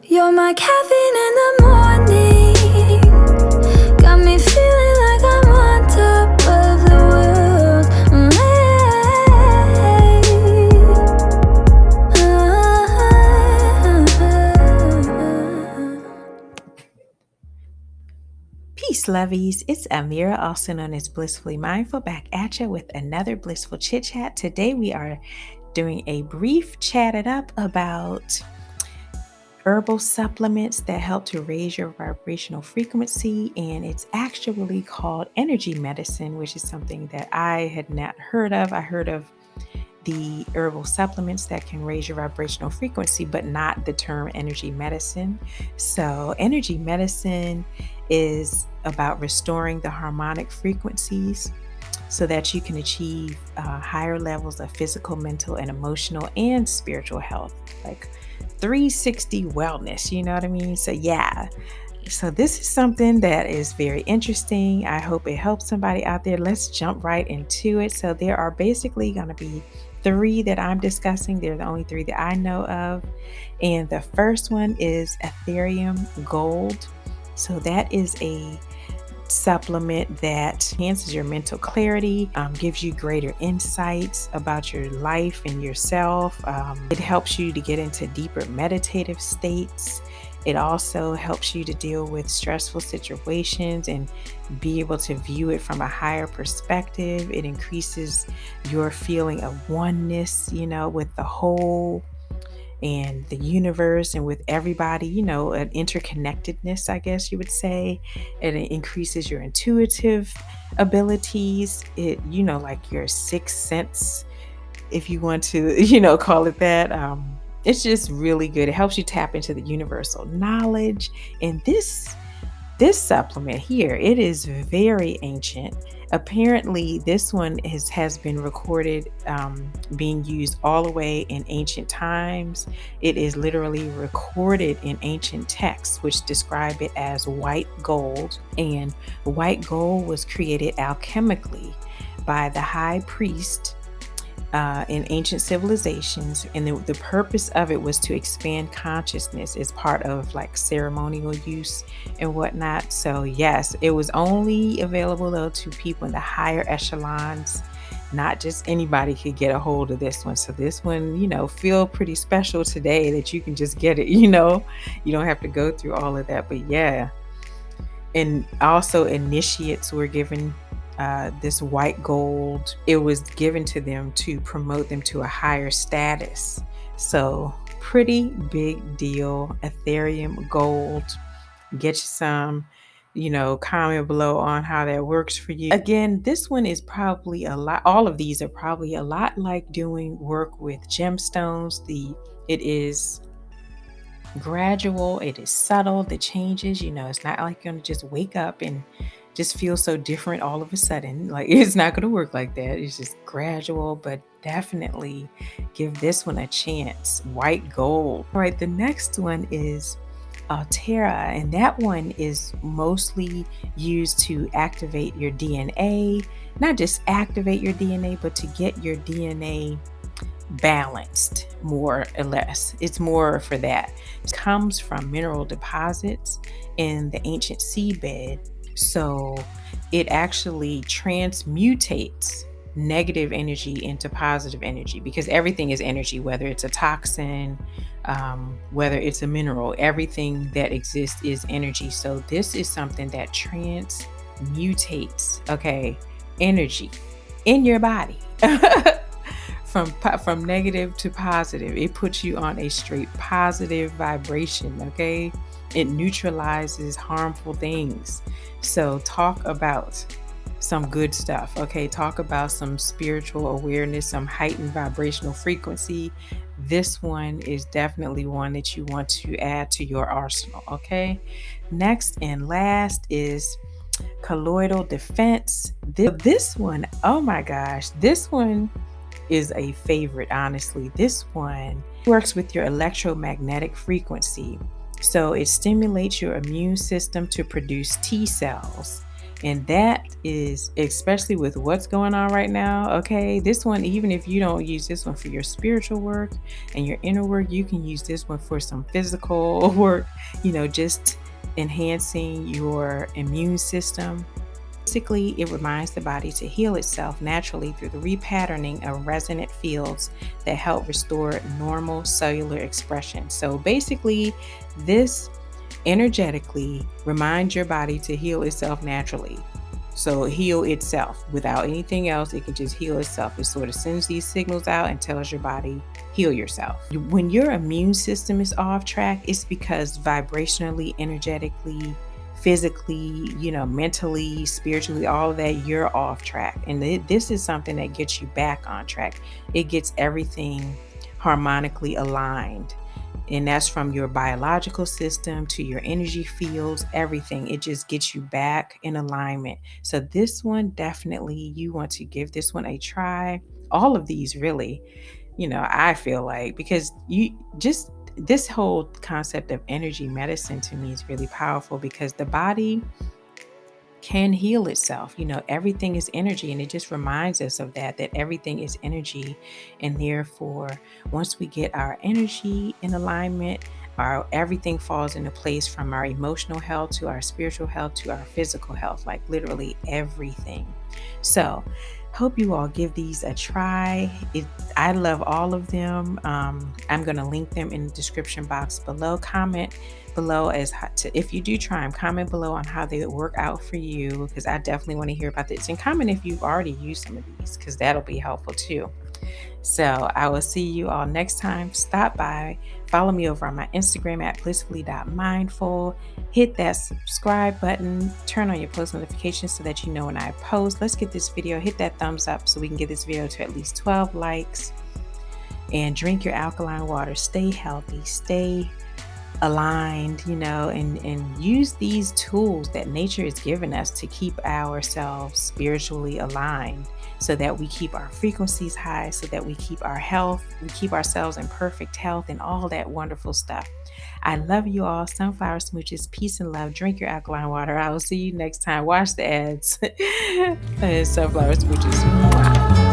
You're my caffeine in the morning. Got me feeling like I'm on top of the world. Peace, Lovies. It's Amira, also known as Blissfully Mindful, back at you with another Blissful Chit Chat. Today we are doing a brief chat it up about herbal supplements that help to raise your vibrational frequency, and it's actually called energy medicine, which is something that I had not heard of. I heard of the herbal supplements that can raise your vibrational frequency, but not the term energy medicine. So energy medicine is about restoring the harmonic frequencies so that you can achieve higher levels of physical, mental, and emotional and spiritual health, like 360 wellness, you know what I mean? So this is something that is very interesting. I hope it helps somebody out there. Let's jump right into it. So there are basically going to be 3 that I'm discussing. They're the only 3 that I know of. And the first one is Ethereum Gold. So that is a supplement that enhances your mental clarity, gives you greater insights about your life and yourself. It helps you to get into deeper meditative states. It also helps you to deal with stressful situations and be able to view it from a higher perspective. It increases your feeling of oneness, with the whole and the universe and with everybody, an interconnectedness, I guess you would say. And it increases your intuitive abilities. It, like your sixth sense, if you want to, call it that. It's just really good. It helps you tap into the universal knowledge. And this supplement here, it is very ancient. Apparently, this one has been recorded being used all the way in ancient times. It is literally recorded in ancient texts, which describe it as white gold. And white gold was created alchemically by the high priest in ancient civilizations, and the purpose of it was to expand consciousness as part of like ceremonial use and whatnot. So yes, it was only available though to people in the higher echelons. Not just anybody could get a hold of this one. So this one, feel pretty special today that you can just get it. You don't have to go through all of that. But yeah, and also initiates were given this white gold. It was given to them to promote them to a higher status. So pretty big deal. Ethereum Gold. Get you some, comment below on how that works for you. Again, this one is probably all of these are probably a lot like doing work with gemstones. It is gradual, it is subtle, the changes, it's not like you're going to just wake up and just feel so different all of a sudden. Like, it's not going to work like that. It's just gradual, but definitely give this one a chance. White gold. All right, the next one is Altera, and that one is mostly used to activate your DNA. Not just activate your DNA, but to get your DNA balanced, more or less. It's more for that. It comes from mineral deposits in the ancient seabed. So it actually transmutates negative energy into positive energy, because everything is energy, whether it's a toxin, whether it's a mineral, everything that exists is energy. So this is something that transmutates, energy in your body. From negative to positive. It puts you on a straight positive vibration, okay? It neutralizes harmful things. So talk about some good stuff, okay? Talk about some spiritual awareness, some heightened vibrational frequency. This one is definitely one that you want to add to your arsenal, okay? Next and last is colloidal defense. This one, oh my gosh, this one is a favorite, honestly. This one works with your electromagnetic frequency. So it stimulates your immune system to produce T cells. And that is especially with what's going on right now. Okay. This one, even if you don't use this one for your spiritual work and your inner work, you can use this one for some physical work, just enhancing your immune system. Basically, it reminds the body to heal itself naturally through the repatterning of resonant fields that help restore normal cellular expression. So basically, this energetically reminds your body to heal itself naturally. So heal itself without anything else. It can just heal itself. It sort of sends these signals out and tells your body, heal yourself. When your immune system is off track, it's because vibrationally, energetically, physically, mentally, spiritually, all of that, you're off track. And this is something that gets you back on track. It gets everything harmonically aligned. And that's from your biological system to your energy fields, everything. It just gets you back in alignment. So this one, definitely, you want to give this one a try. All of these really, I feel like, because this whole concept of energy medicine to me is really powerful, because the body can heal itself. Everything is energy, and it just reminds us of that everything is energy. And therefore, once we get our energy in alignment, everything falls into place, from our emotional health to our spiritual health to our physical health, like literally everything. So hope you all give these a try. I love all of them. I'm going to link them in the description box below. Comment below if you do try them. Comment below on how they work out for you, because I definitely want to hear about this. And comment if you've already used some of these, because that'll be helpful too. So I will see you all next time. Stop by. Follow me over on my Instagram at blissfully.mindful. Hit that subscribe button. Turn on your post notifications so that you know when I post. Let's get this video. Hit that thumbs up so we can get this video to at least 12 likes. And drink your alkaline water. Stay healthy. Stay aligned, and use these tools that nature has given us to keep ourselves spiritually aligned, so that we keep our frequencies high, so that we keep our health, we keep ourselves in perfect health, and all that wonderful stuff. I love you all. Sunflower smooches, peace and love. Drink your alkaline water. I will see you next time. Watch the ads. Sunflower smooches. Mwah.